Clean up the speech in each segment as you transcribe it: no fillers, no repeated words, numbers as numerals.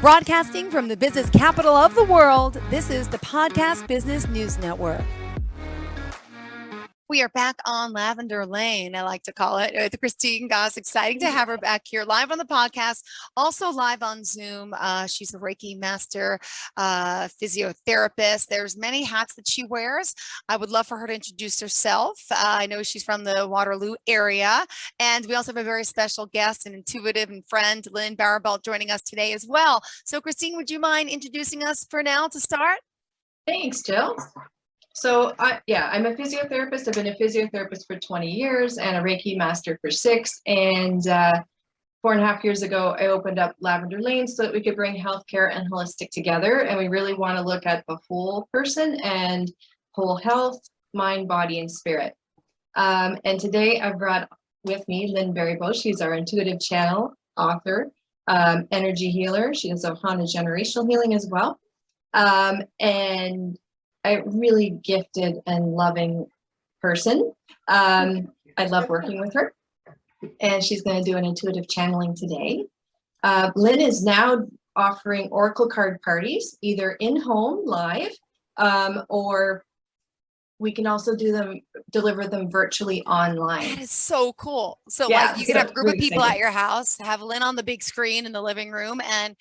Broadcasting from the business capital of the world, this is the Podcast Business News Network. We are back on Lavender Lane, I like to call it, with Christine Gosse. Exciting to have her back here live on the podcast, also live on Zoom. She's a Reiki master, physiotherapist. There's many hats that she wears. I would love for her to introduce herself. I know she's from the Waterloo area. And we also have a very special guest, an intuitive and friend, Lynn Baribault, joining us today as well. So Christine, would you mind introducing us for now to start? Thanks, Jill. So I'm a physiotherapist. I've been a physiotherapist for 20 years and a Reiki master for 6. And 4.5 years ago, I opened up Lavender Lane so that we could bring healthcare and holistic together. And we really want to look at the whole person and whole health, mind, body, and spirit. And today I've brought with me Lynn Baribault. She's our intuitive channel author, energy healer. She does Ohana generational healing as well. And a really gifted and loving person. I love working with her, and she's going to do an intuitive channeling today. Lynn is now offering oracle card parties, either in home live, or we can also deliver them virtually online. That is so cool. So yeah, like you can have a group of people at your house, have Lynn on the big screen in the living room, and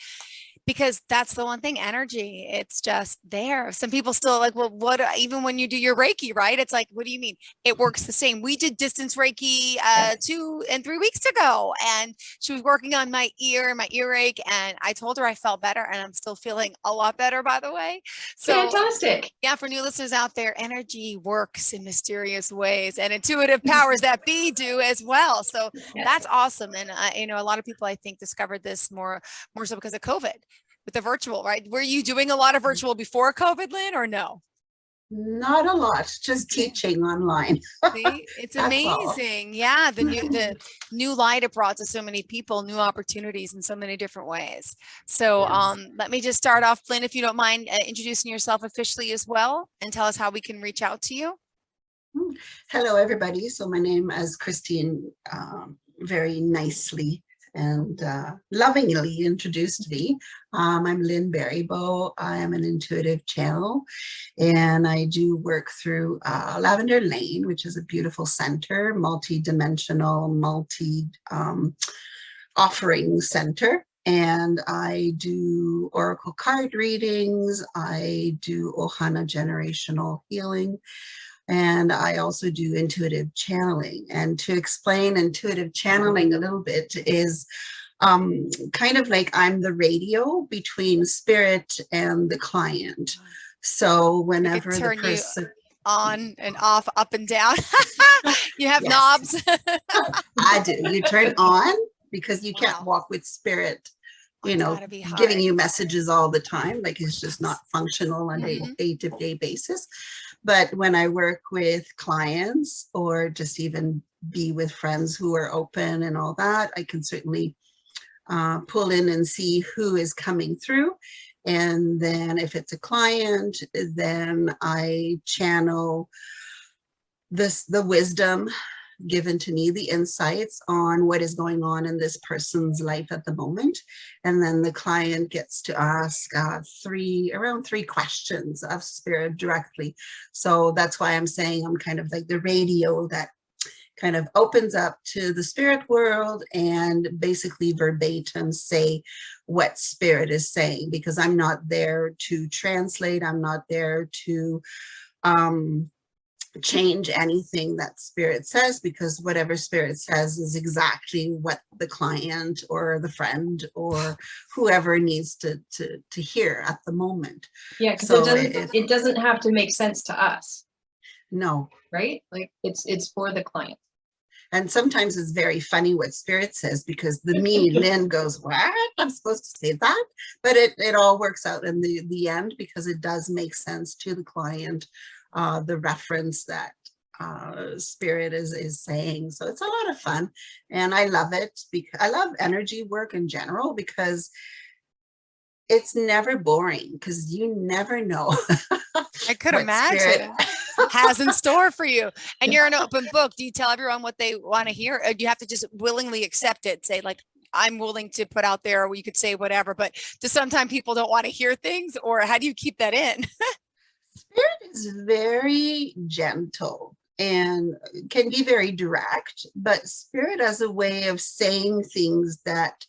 because that's the one thing, energy, it's just there. Some people still like, well, what, even when you do your Reiki, right? It's like, what do you mean? It works the same. We did distance Reiki 2 and 3 weeks ago, and she was working on my ear and my earache, and I told her I felt better, and I'm still feeling a lot better, by the way. So fantastic. Yeah, for new listeners out there, energy works in mysterious ways, and intuitive powers that be do as well. So that's awesome. And a lot of people, I think, discovered this more so because of COVID. With the virtual, right? Were you doing a lot of virtual before COVID, Lynn, or no? Not a lot, just teaching online. See, it's amazing. Yeah, the new light it brought to so many people, new opportunities in so many different ways. So let me just start off, Lynn, if you don't mind introducing yourself officially as well, and tell us how we can reach out to you. Hello, everybody. So my name is Christine, very nicely and lovingly introduced me. I'm Lynn Baribault. I am an intuitive channel, and I do work through Lavender Lane, which is a beautiful center, multi-dimensional, offering center. And I do oracle card readings. I do Ohana generational healing. And I also do intuitive channeling. And to explain intuitive channeling a little bit is kind of like I'm the radio between spirit and the client. So whenever the person on and off, up and down, you have knobs. I do. You turn on because you can't walk with spirit, giving you messages all the time. Like it's just not functional on a day-to-day basis. But when I work with clients or just even be with friends who are open and all that, I can certainly pull in and see who is coming through. And then if it's a client, then I channel the wisdom given to me, the insights on what is going on in this person's life at the moment. And then the client gets to ask around three questions of spirit directly. So that's why I'm saying I'm kind of like the radio that kind of opens up to the spirit world and basically verbatim say what spirit is saying, because I'm not there to translate. I'm not there to change anything that spirit says, because whatever spirit says is exactly what the client or the friend or whoever needs to hear at the moment. Yeah, because it doesn't have to make sense to us. No. Right? Like it's for the client. And sometimes it's very funny what spirit says, because Lynn goes, what? I'm supposed to say that? But it all works out in the end, because it does make sense to the client, the reference that spirit is saying. So it's a lot of fun, and I love it because I love energy work in general, because it's never boring, because you never know. I could imagine has in store for you. And you're an open book. Do you tell everyone what they want to hear? Or do you have to just willingly accept it? Say like, I'm willing to put out there, or you could say whatever, but just sometimes people don't want to hear things, or how do you keep that in? Spirit is very gentle and can be very direct, but spirit has a way of saying things that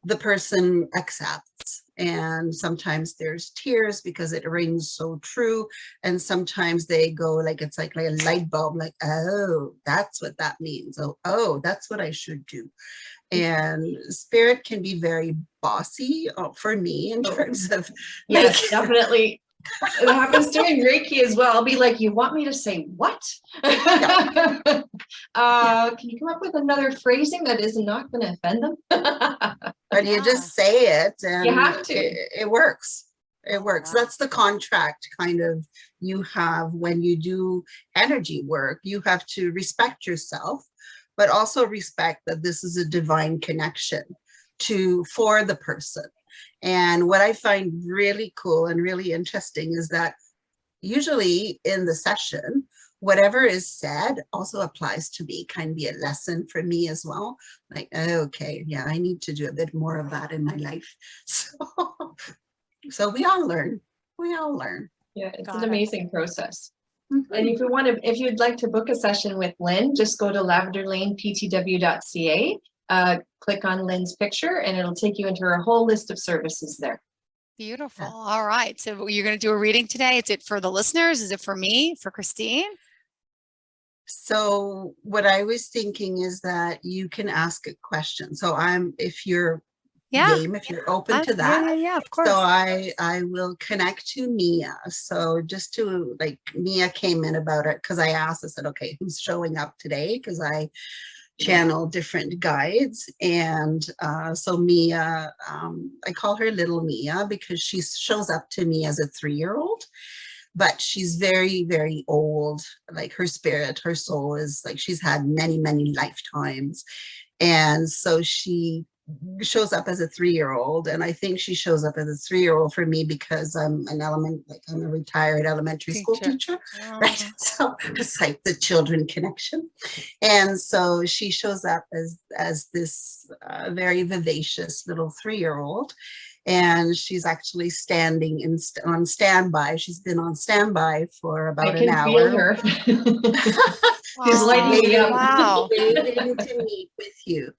the person accepts. And sometimes there's tears because it rings so true. And sometimes they go like, it's like a light bulb, like, oh, that's what that means. Oh, that's what I should do. And spirit can be very bossy for me in terms of yes, definitely. It happens during Reiki as well. I'll be like, you want me to say what? Can you come up with another phrasing that is not going to offend them? But you just say it, and you have to. It works. It works. Wow. That's the contract kind of you have when you do energy work. You have to respect yourself, but also respect that this is a divine connection for the person. And what I find really cool and really interesting is that usually in the session, whatever is said also applies to me, kind of be a lesson for me as well. Like, okay, yeah, I need to do a bit more of that in my life. So we all learn. We all learn. Yeah, it's an amazing process. Mm-hmm. And if you'd like to book a session with Lynn, just go to lavenderlaneptw.ca. Click on Lynn's picture and it'll take you into her whole list of services there. Beautiful. All right. So you're going to do a reading today. Is it for the listeners? Is it for me, for Christine? So what I was thinking is that you can ask a question. So if you're game, if you're open to that. Yeah, of course. So I will connect to Mia. So just to Mia came in about it because I asked, I said, okay, who's showing up today? Because I channel different guides. And so Mia, I call her little Mia because she shows up to me as a 3-year-old, but she's very, very old. Like her spirit, her soul is like, she's had many, many lifetimes. And so she shows up as a 3-year-old, and I think she shows up as a 3-year-old for me because I'm I'm a retired elementary school teacher, right? So it's like the children connection. And so she shows up as this very vivacious little 3-year-old, and she's actually standing on standby. She's been on standby for about an hour. I can feel her. She's lighting me up. Wow. Waiting to meet with you.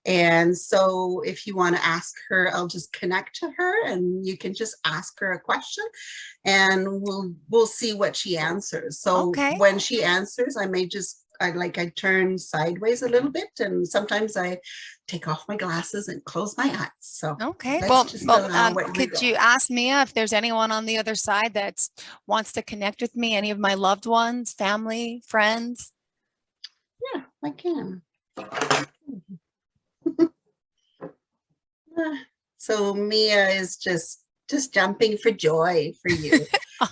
And so if you want to ask her, I'll just connect to her and you can just ask her a question and we'll see what she answers. So when she answers, I may just, I turn sideways a little bit, and sometimes I take off my glasses and close my eyes. So could you ask Mia if there's anyone on the other side that wants to connect with me? Any of my loved ones, family, friends? Yeah, I can. So Mia is just jumping for joy for you.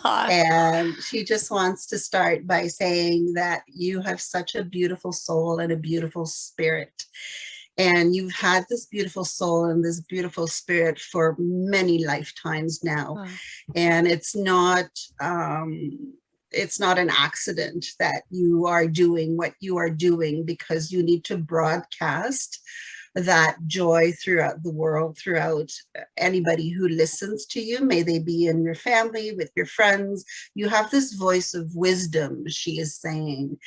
And she just wants to start by saying that you have such a beautiful soul and a beautiful spirit. And you've had this beautiful soul and this beautiful spirit for many lifetimes now. And it's not an accident that you are doing what you are doing, because you need to broadcast that joy throughout the world, throughout anybody who listens to you. May they be in your family, with your friends. You have this voice of wisdom, she is saying.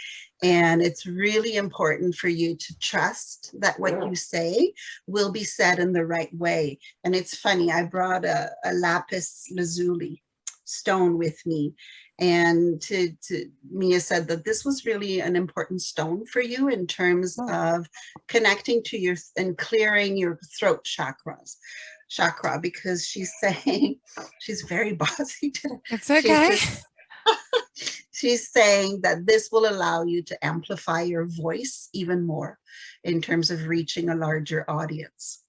And it's really important for you to trust that what you say will be said in the right way. And it's funny, I brought a lapis lazuli stone with me. And Mia said that this was really an important stone for you in terms of connecting to and clearing your throat chakra, because she's saying, she's very bossy today. It's okay. She's saying that this will allow you to amplify your voice even more in terms of reaching a larger audience.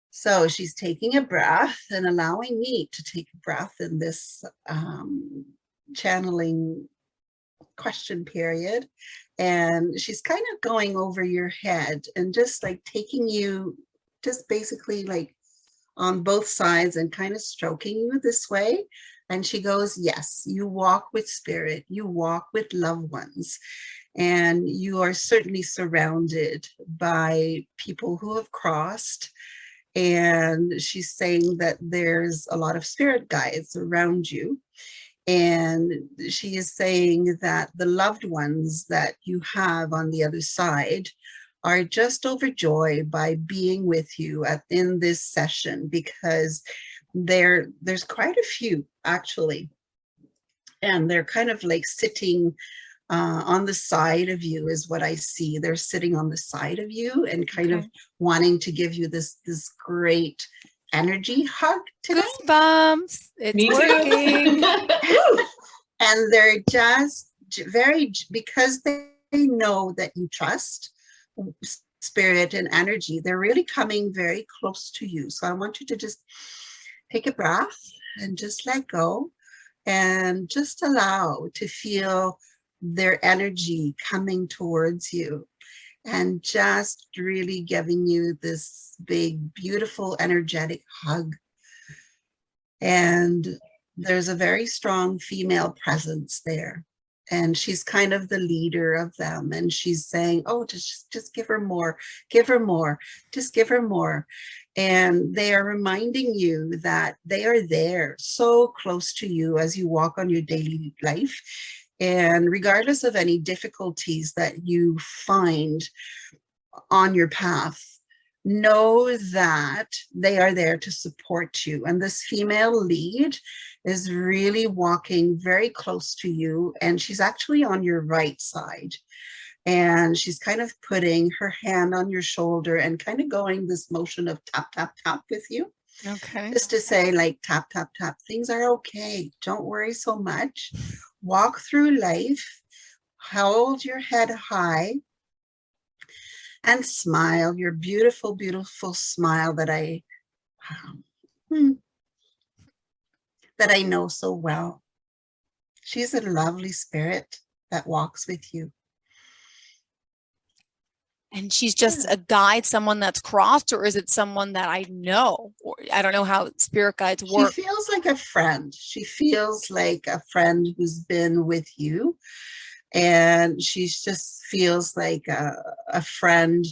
So she's taking a breath and allowing me to take a breath in this channeling question period. And she's kind of going over your head and just taking you just basically on both sides and kind of stroking you this way. And she goes, yes, you walk with spirit, you walk with loved ones. And you are certainly surrounded by people who have crossed. And she's saying that there's a lot of spirit guides around you. And she is saying that the loved ones that you have on the other side are just overjoyed by being with you in this session, because there's quite a few actually. And they're kind of like sitting on the side of you is what I see. They're sitting on the side of you and kind of wanting to give you this very energy hug today. Goosebumps. It's working. And they're just because they know that you trust spirit and energy, they're really coming very close to you. So I want you to just take a breath and just let go and just allow to feel their energy coming towards you and just really giving you this big, beautiful, energetic hug. And there's a very strong female presence there. And she's kind of the leader of them. And she's saying, oh, just give her more, just give her more. And they are reminding you that they are there so close to you as you walk on your daily life. And regardless of any difficulties that you find on your path, know that they are there to support you. And this female lead is really walking very close to you, and she's actually on your right side. And she's kind of putting her hand on your shoulder and kind of going this motion of tap, tap, tap with you. Okay. Just to say, like, tap, tap, tap, things are okay. Don't worry so much. Walk through life, hold your head high, and smile, your beautiful, beautiful smile that I know so well. She's a lovely spirit that walks with you. And she's just a guide, someone that's crossed, or is it someone that I know? Or I don't know how spirit guides work. She feels like a friend. She feels like a friend who's been with you. And she just feels like a friend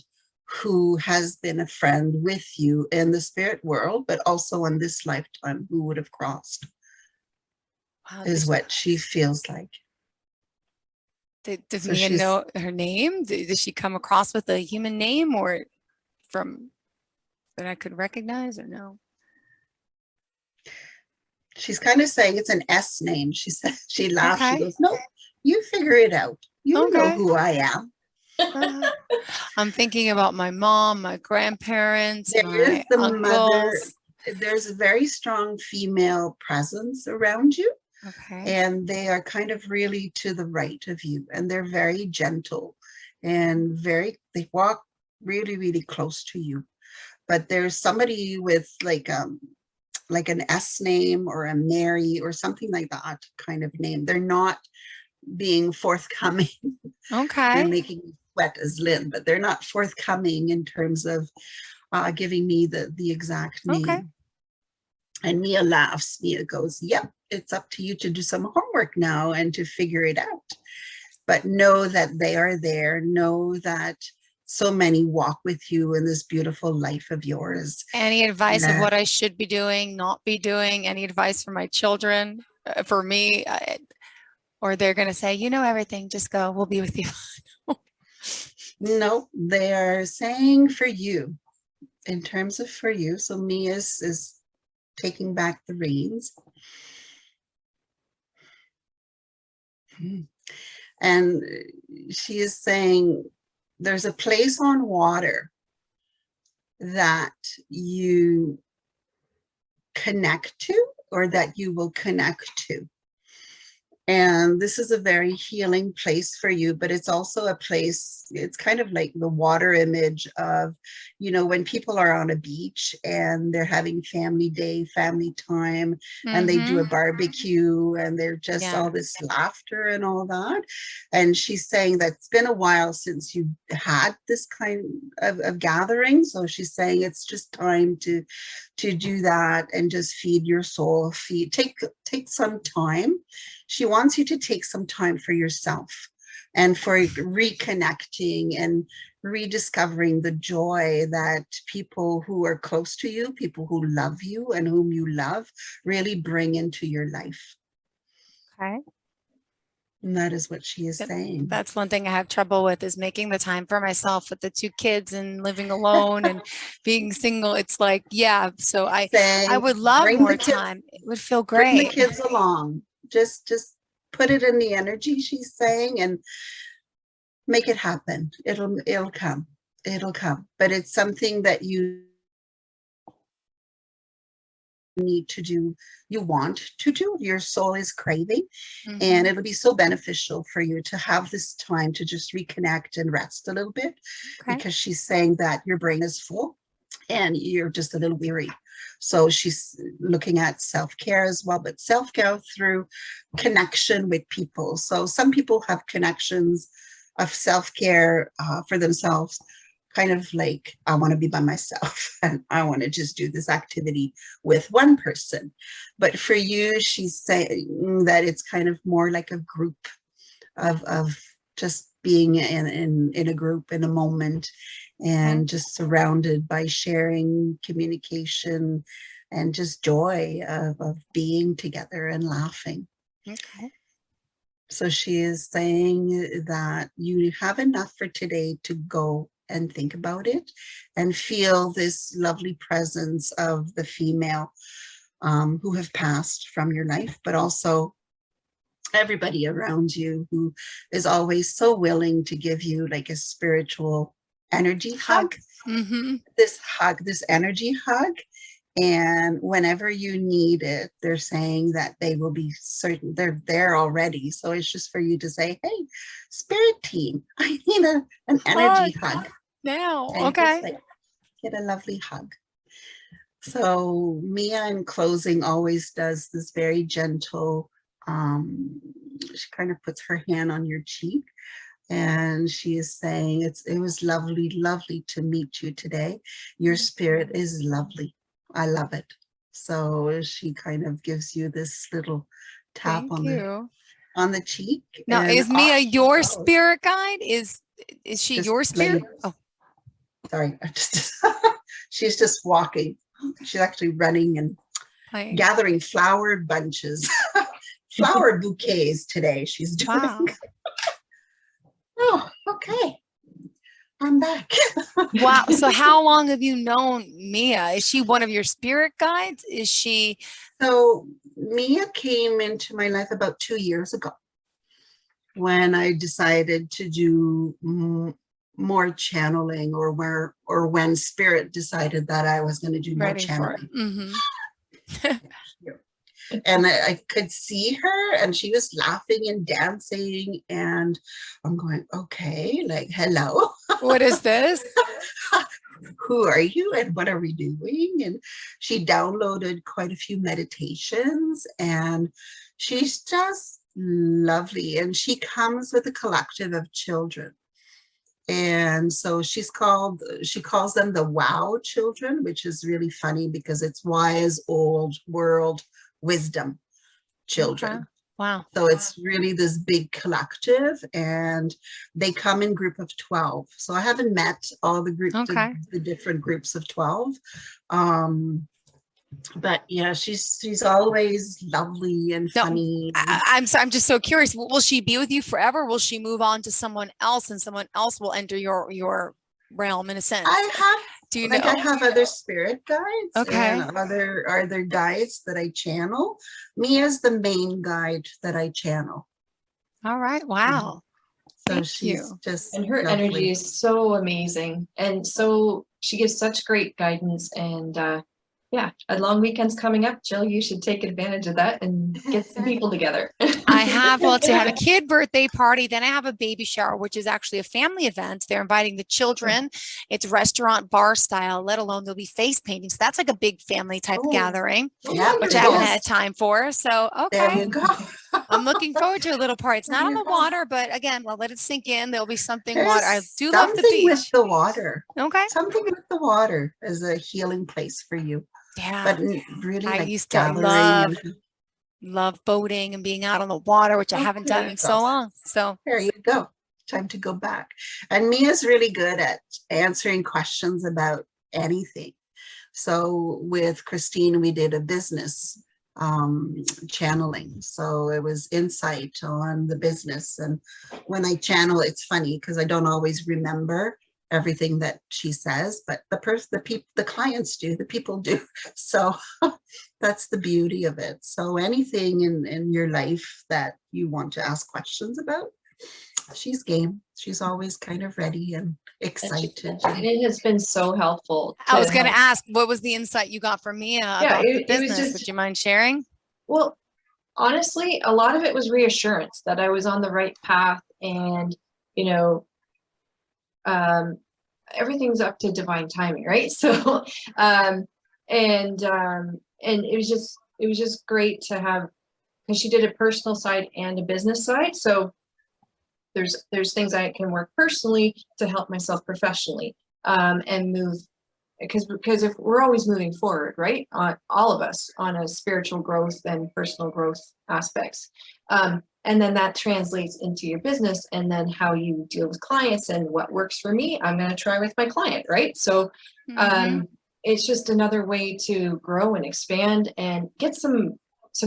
who has been a friend with you in the spirit world, but also in this lifetime who would have crossed. Wow, is what she feels like. Does Mia know her name? Does she come across with a human name or from that I could recognize, or no? She's kind of saying it's an S name. She said, she laughs. Okay. She goes, no, you figure it out. You know who I am. I'm thinking about my mom, my grandparents, my uncles. Mother. There's a very strong female presence around you. Okay. And they are kind of really to the right of you, and they're very gentle and they walk really, really close to you. But there's somebody with like an S name or a Mary or something like that kind of name. They're not being forthcoming. Okay. They're making me sweat as Lynn, but they're not forthcoming in terms of giving me the exact name. Okay. And Mia laughs. Mia goes, yep, it's up to you to do some homework now and to figure it out. But know that they are there. Know that so many walk with you in this beautiful life of yours. Any advice of what I should be doing, not be doing? Any advice for my children, for me? Or they're going to say, you know everything, just go, we'll be with you. No, they are saying for you, in terms of for you. So Mia is taking back the reins. And she is saying there's a place on water that you connect to, or that you will connect to. And this is a very healing place for you, but it's also a place, it's kind of like the water image of, you know, when people are on a beach and they're having family day, family time, and they do a barbecue and they're just all this laughter and all that. And she's saying that it's been a while since you had this kind of gathering. So she's saying it's just time to do that and just feed your soul, take some time. She wants you to take some time for yourself, and for reconnecting and rediscovering the joy that people who are close to you, people who love you and whom you love, really bring into your life. Okay. And that is what she is saying. That's one thing I have trouble with, is making the time for myself with the 2 kids and living alone and being single. It's like, yeah, so I would love more time. It would feel great. Bring the kids along. Just put it in the energy, she's saying, and make it happen. It'll come. It'll come. But it's something that you need to do, you want to do, your soul is craving, and it'll be so beneficial for you to have this time to just reconnect and rest a little bit, because she's saying that your brain is full and you're just a little weary. So she's looking at self-care as well, but self-care through connection with people. So some people have connections of self-care for themselves, kind of like, I want to be by myself and I want to just do this activity with one person. But for you, she's saying that it's kind of more like a group of just being in a group, in a moment, and just surrounded by sharing, communication, and just joy of being together and laughing. Okay. So she is saying that you have enough for today to go and think about it and feel this lovely presence of the female who have passed from your life, but also everybody around you who is always so willing to give you like a spiritual energy hug. This energy hug. And whenever you need it, they're saying that they will be certain, they're there already. So it's just for you to say, hey, spirit team, I need an energy hug now. And okay. Like, get a lovely hug. So Mia in closing always does this very gentle, she kind of puts her hand on your cheek. And she is saying, it was lovely, lovely to meet you today. Your spirit is lovely. I love it. So she kind of gives you this little tap on the cheek. Now, is Mia your spirit guide? Is she your spirit? Oh, sorry. She's just walking. She's actually running and gathering flower bunches, flower bouquets today. She's doing. Wow. Oh, okay. I'm back. Wow. So how long have you known Mia? Is she one of your spirit guides? Is she? So Mia came into my life about 2 years ago when I decided to do more channeling, or when spirit decided that I was going to do more channeling. And I could see her, and she was laughing and dancing, and I'm going, okay, like, hello. What is this? Who are you and what are we doing? And she downloaded quite a few meditations, and she's just lovely. And she comes with a collective of children. And so she calls them the WOW children, which is really funny because it's wise, old world wisdom children. Wow. So it's really this big collective, and they come in group of 12. So I haven't met all the groups, the different groups of 12. But yeah, she's always lovely and funny. I'm just so curious. Will she be with you forever? Will she move on to someone else, and someone else will enter your realm in a sense? Do you know? I have other spirit guides, and other guides that I channel. Mia's the main guide that I channel. All right. Wow. So she's just, and her energy is so amazing, and so she gives such great guidance. And yeah, a long weekend's coming up, Jill. You should take advantage of that and get some people together. I have, to have a kid birthday party. Then I have a baby shower, which is actually a family event. They're inviting the children. It's restaurant bar style, let alone there'll be face painting. So that's like a big family type gathering, which I haven't had time for. So, okay. There you go. I'm looking forward to a little party. It's not on the water, but again, I'll let it sink in. There'll be something water. I do love the beach. With the water. Okay. Something with the water is a healing place for you. Yeah. But really, I used to love boating and being out on the water, which I haven't done in so long. So there you go. time to go back. And Mia's really good at answering questions about anything. So with Christine, we did a business channeling. So it was insight on the business. And when I channel, it's funny because I don't always remember everything that she says, but the clients do, the people do. So that's the beauty of it. So anything in your life that you want to ask questions about, she's game. She's always kind of ready and excited. And it has been so helpful. I was going to ask, what was the insight you got from Mia about the business? Would you mind sharing? Well, honestly, a lot of it was reassurance that I was on the right path, and everything's up to divine timing, right? So, and it was just great to have, because she did a personal side and a business side. So there's things I can work personally to help myself professionally, and move, because if we're always moving forward, right, on all of us on a spiritual growth and personal growth aspects, and then that translates into your business, and then how you deal with clients, and what works for me, I'm going to try with my client, right? So it's just another way to grow and expand and get some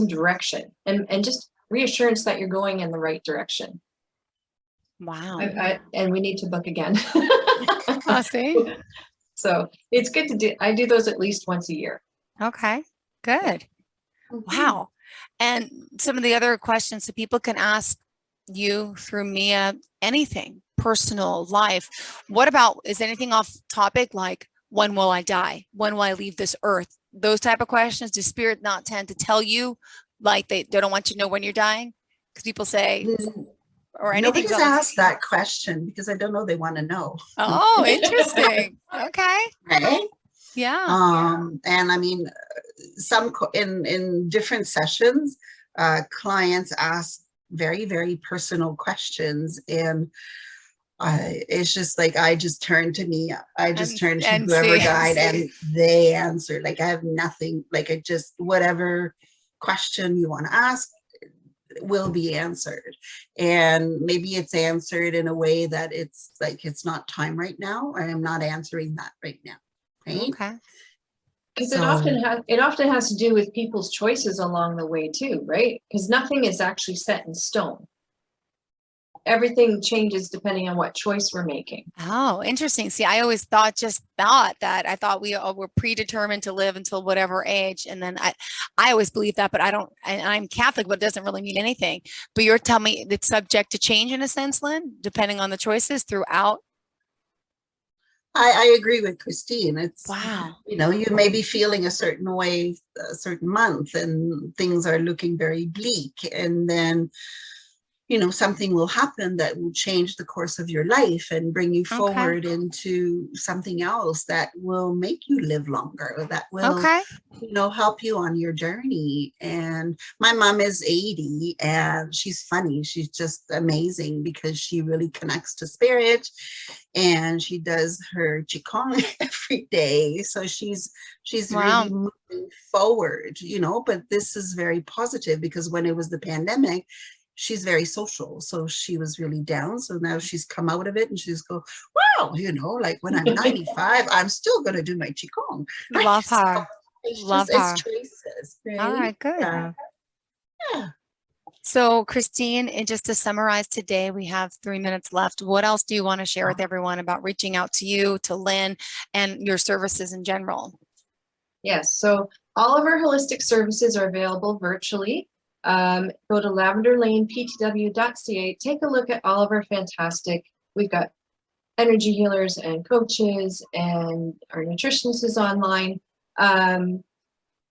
direction, and just reassurance that you're going in the right direction. Wow. And we need to book again. See? So it's good to do. I do those at least once a year. Okay, good. Wow. And some of the other questions that people can ask you through Mia, anything, personal, life. What about, is anything off topic, like, when will I die? When will I leave this earth? Those type of questions. Does spirit not tend to tell you, like they don't want you to know when you're dying? Because people say, or anything. Nobody's asked that question because I don't know they want to know. Oh, interesting. Okay. Right? Yeah. And I mean, some in different sessions, clients ask very, very personal questions, and it's just like, I just turn to Mia. I just turn to whoever died, and they answer. Like, I have nothing. Like, I just, whatever question you want to ask will be answered, and maybe it's answered in a way that it's like, it's not time right now, or I'm not answering that right now, right? Okay. Because it often has to do with people's choices along the way too, right? Because nothing is actually set in stone. Everything changes depending on what choice we're making. Oh, interesting. See, I always thought that I thought we all were predetermined to live until whatever age. And then I always believe that, but I'm Catholic, but it doesn't really mean anything. But you're telling me it's subject to change in a sense, Lynn, depending on the choices throughout. I agree with Christine. It's, wow. You may be feeling a certain way a certain month, and things are looking very bleak. And then, something will happen that will change the course of your life and bring you forward into something else that will make you live longer, or that will, help you on your journey. And my mom is 80, and she's funny. She's just amazing because she really connects to spirit, and she does her Qigong every day. So she's really moving forward, but this is very positive, because when it was the pandemic, she's very social. So she was really down. So now she's come out of it, and she's go, wow, like, when I'm 95, I'm still going to do my Qigong. Right? Love her. Love her. It's choices. Right? All right, good. Yeah. So Christine, and just to summarize today, we have 3 minutes left. What else do you want to share with everyone about reaching out to you, to Lynn, and your services in general? Yes. So all of our holistic services are available virtually. Go to lavenderlaneptw.ca. Take a look at all of our fantastic, we've got energy healers and coaches, and our nutritionist is online.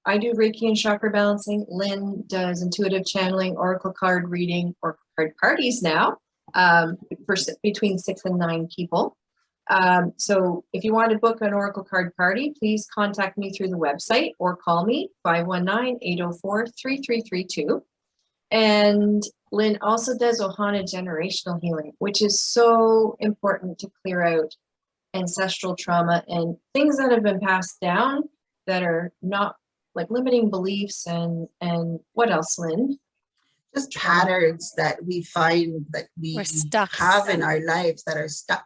I do Reiki and chakra balancing. Lynn does intuitive channeling, oracle card reading, oracle card parties now, for between 6 and 9 people. So if you want to book an oracle card party, please contact me through the website or call me 519-804-3332. And Lynn also does Ohana generational healing, which is so important to clear out ancestral trauma and things that have been passed down that are not, like, limiting beliefs, and what else, Lynn? just patterns that we find that we have in our lives that are stuck,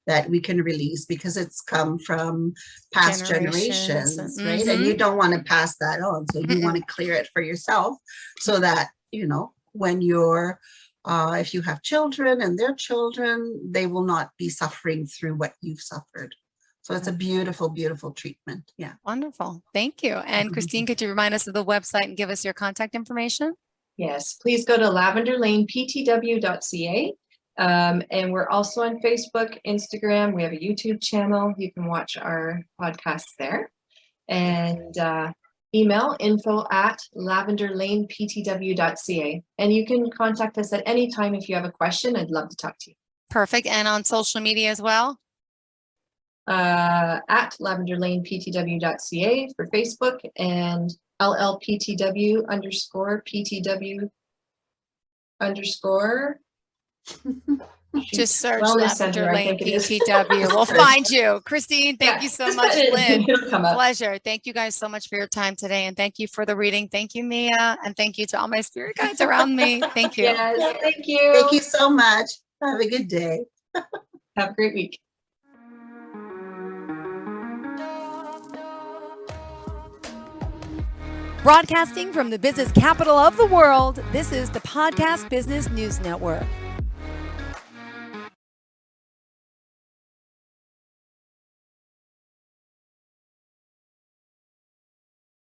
that we can release because it's come from past generations, right? And you don't want to pass that on. So you want to clear it for yourself so that, you know, when you're, if you have children and their children, they will not be suffering through what you've suffered. So it's a beautiful, beautiful treatment. Yeah. Wonderful. Thank you. And Christine, could you remind us of the website and give us your contact information? Yes, please go to lavenderlaneptw.ca. And we're also on Facebook, Instagram. We have a YouTube channel. You can watch our podcasts there. And email info@lavenderlaneptw.ca. And you can contact us at any time if you have a question. I'd love to talk to you. Perfect. And on social media as well? At lavenderlaneptw.ca for Facebook and LLPTW_PTW_ just search Lavender Lane PTW. We'll find you. Christine, thank you so much. Lynn, pleasure. Thank you guys so much for your time today. And thank you for the reading. Thank you, Mia. And thank you to all my spirit guides around me. Thank you. Yes, thank you. Thank you so much. Have a good day. Have a great week. Broadcasting from the business capital of the world, this is the Podcast Business News Network.